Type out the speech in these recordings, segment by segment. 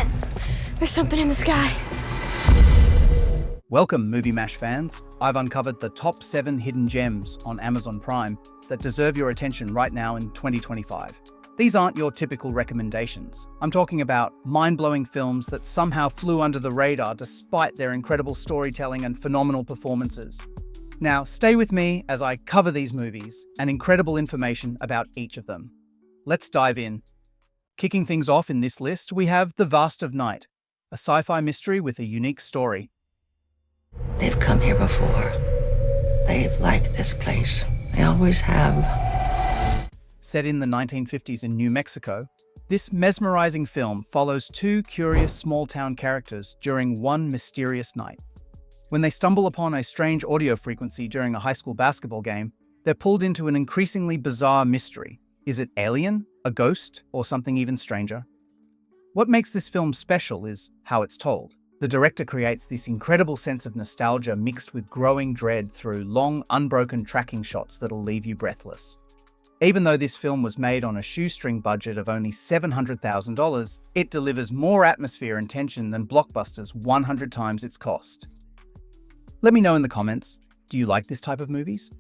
on! There's something in the sky. Welcome, Movie Mash fans. I've uncovered the top 7 hidden gems on Amazon Prime that deserve your attention right now in 2025. These aren't your typical recommendations. I'm talking about mind-blowing films that somehow flew under the radar despite their incredible storytelling and phenomenal performances. Now, stay with me as I cover these movies and incredible information about each of them. Let's dive in. Kicking things off in this list, we have The Vast of Night, a sci-fi mystery with a unique story. They've come here before. They've liked this place. They always have. Set in the 1950s in New Mexico, this mesmerizing film follows 2 curious small-town characters during one mysterious night. When they stumble upon a strange audio frequency during a high school basketball game, they're pulled into an increasingly bizarre mystery. Is it alien, a ghost, or something even stranger? What makes this film special is how it's told. The director creates this incredible sense of nostalgia mixed with growing dread through long, unbroken tracking shots that'll leave you breathless. Even though this film was made on a shoestring budget of only $700,000, it delivers more atmosphere and tension than blockbusters 100 times its cost. Let me know in the comments, do you like this type of movies?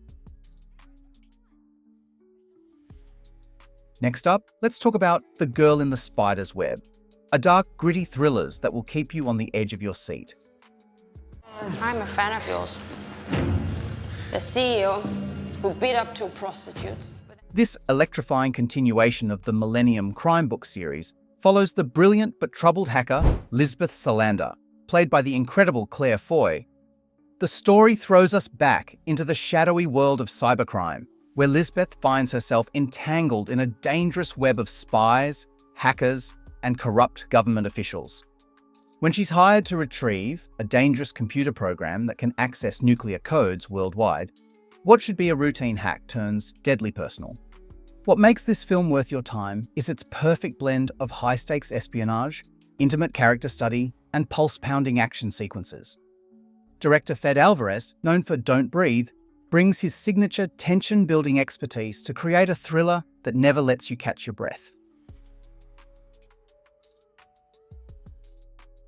Next up, let's talk about The Girl in the Spider's Web, a dark, gritty thrillers that will keep you on the edge of your seat. I'm a fan of yours. The CEO who beat up 2 prostitutes. This electrifying continuation of the Millennium crime book series follows the brilliant but troubled hacker Lisbeth Salander, played by the incredible Claire Foy. The story throws us back into the shadowy world of cybercrime, where Lisbeth finds herself entangled in a dangerous web of spies, hackers, and corrupt government officials. When she's hired to retrieve a dangerous computer program that can access nuclear codes worldwide, what should be a routine hack turns deadly personal. What makes this film worth your time is its perfect blend of high-stakes espionage, intimate character study, and pulse-pounding action sequences. Director Fede Alvarez, known for Don't Breathe, brings his signature tension-building expertise to create a thriller that never lets you catch your breath.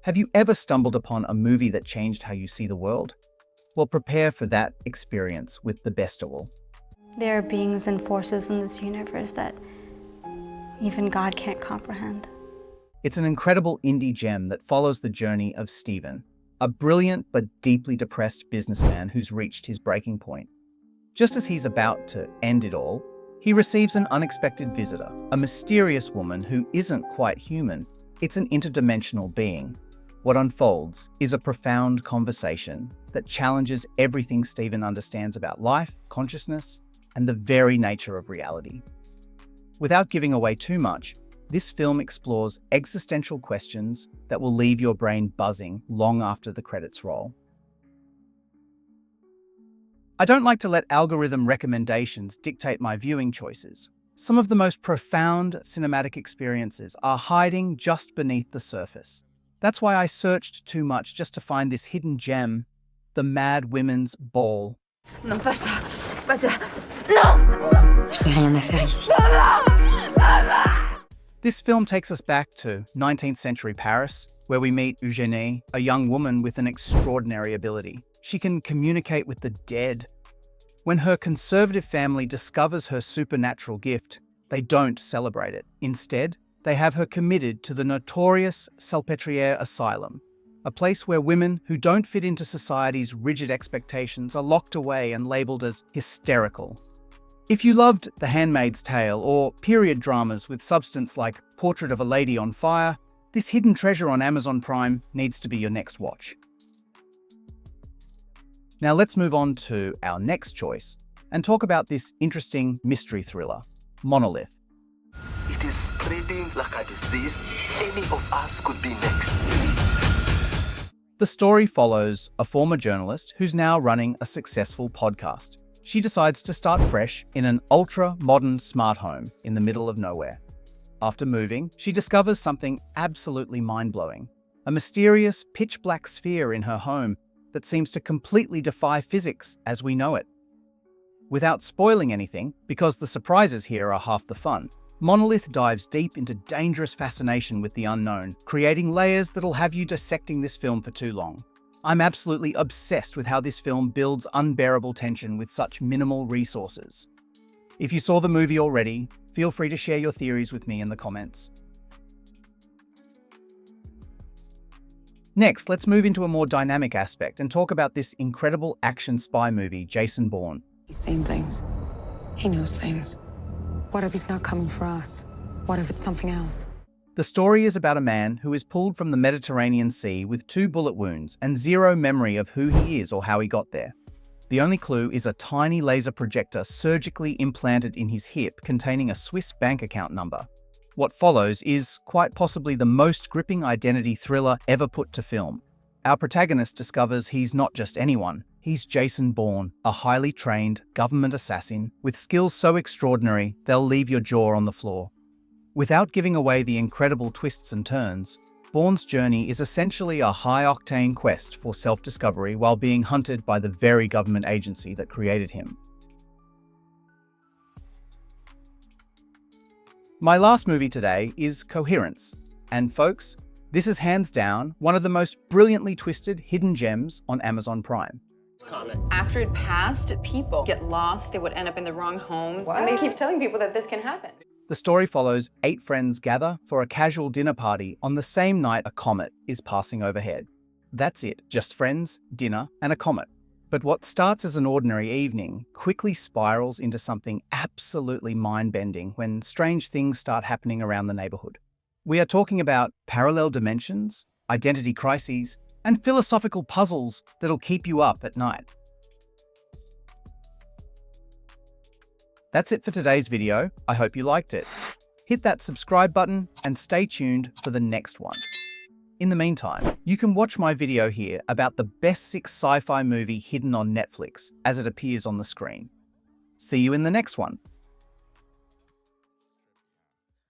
Have you ever stumbled upon a movie that changed how you see the world? Well, prepare for that experience with The Bestival. There are beings and forces in this universe that even God can't comprehend. It's an incredible indie gem that follows the journey of Steven, a brilliant but deeply depressed businessman who's reached his breaking point. Just as he's about to end it all, he receives an unexpected visitor, a mysterious woman who isn't quite human. It's an interdimensional being. What unfolds is a profound conversation that challenges everything Steven understands about life, consciousness, and the very nature of reality. Without giving away too much, this film explores existential questions that will leave your brain buzzing long after the credits roll. I don't like to let algorithm recommendations dictate my viewing choices. Some of the most profound cinematic experiences are hiding just beneath the surface. That's why I searched too much just to find this hidden gem, The Mad Women's Ball. Non, pas ça. Pas ça. Non! Je n'ai rien à faire ici. This film takes us back to 19th century Paris, where we meet Eugénie, a young woman with an extraordinary ability. She can communicate with the dead. When her conservative family discovers her supernatural gift, they don't celebrate it. Instead, they have her committed to the notorious Salpêtrière Asylum, a place where women who don't fit into society's rigid expectations are locked away and labeled as hysterical. If you loved The Handmaid's Tale or period dramas with substance like Portrait of a Lady on Fire, this hidden treasure on Amazon Prime needs to be your next watch. Now let's move on to our next choice and talk about this interesting mystery thriller, Monolith. It is spreading like a disease. Any of us could be next. The story follows a former journalist who's now running a successful podcast. She decides to start fresh in an ultra-modern smart home in the middle of nowhere. After moving, she discovers something absolutely mind-blowing, a mysterious pitch-black sphere in her home that seems to completely defy physics as we know it. Without spoiling anything, because the surprises here are half the fun, Monolith dives deep into dangerous fascination with the unknown, creating layers that'll have you dissecting this film for too long. I'm absolutely obsessed with how this film builds unbearable tension with such minimal resources. If you saw the movie already, feel free to share your theories with me in the comments. Next, let's move into a more dynamic aspect and talk about this incredible action spy movie, Jason Bourne. He's seen things. He knows things. What if he's not coming for us? What if it's something else? The story is about a man who is pulled from the Mediterranean Sea with 2 bullet wounds and zero memory of who he is or how he got there. The only clue is a tiny laser projector surgically implanted in his hip containing a Swiss bank account number. What follows is quite possibly the most gripping identity thriller ever put to film. Our protagonist discovers he's not just anyone. He's Jason Bourne, a highly trained government assassin with skills so extraordinary they'll leave your jaw on the floor. Without giving away the incredible twists and turns, Bourne's journey is essentially a high-octane quest for self-discovery while being hunted by the very government agency that created him. My last movie today is Coherence, and folks, this is hands down one of the most brilliantly twisted hidden gems on Amazon Prime. After it passed, people get lost, they would end up in the wrong home, and they keep telling people that this can happen. The story follows 8 friends gather for a casual dinner party on the same night a comet is passing overhead. That's it, just friends, dinner, and a comet. But what starts as an ordinary evening quickly spirals into something absolutely mind-bending when strange things start happening around the neighborhood. We are talking about parallel dimensions, identity crises, and philosophical puzzles that'll keep you up at night. That's it for today's video. I hope you liked it. Hit that subscribe button and stay tuned for the next one. In the meantime, you can watch my video here about the best 6 sci-fi movie hidden on Netflix as it appears on the screen. See you in the next one.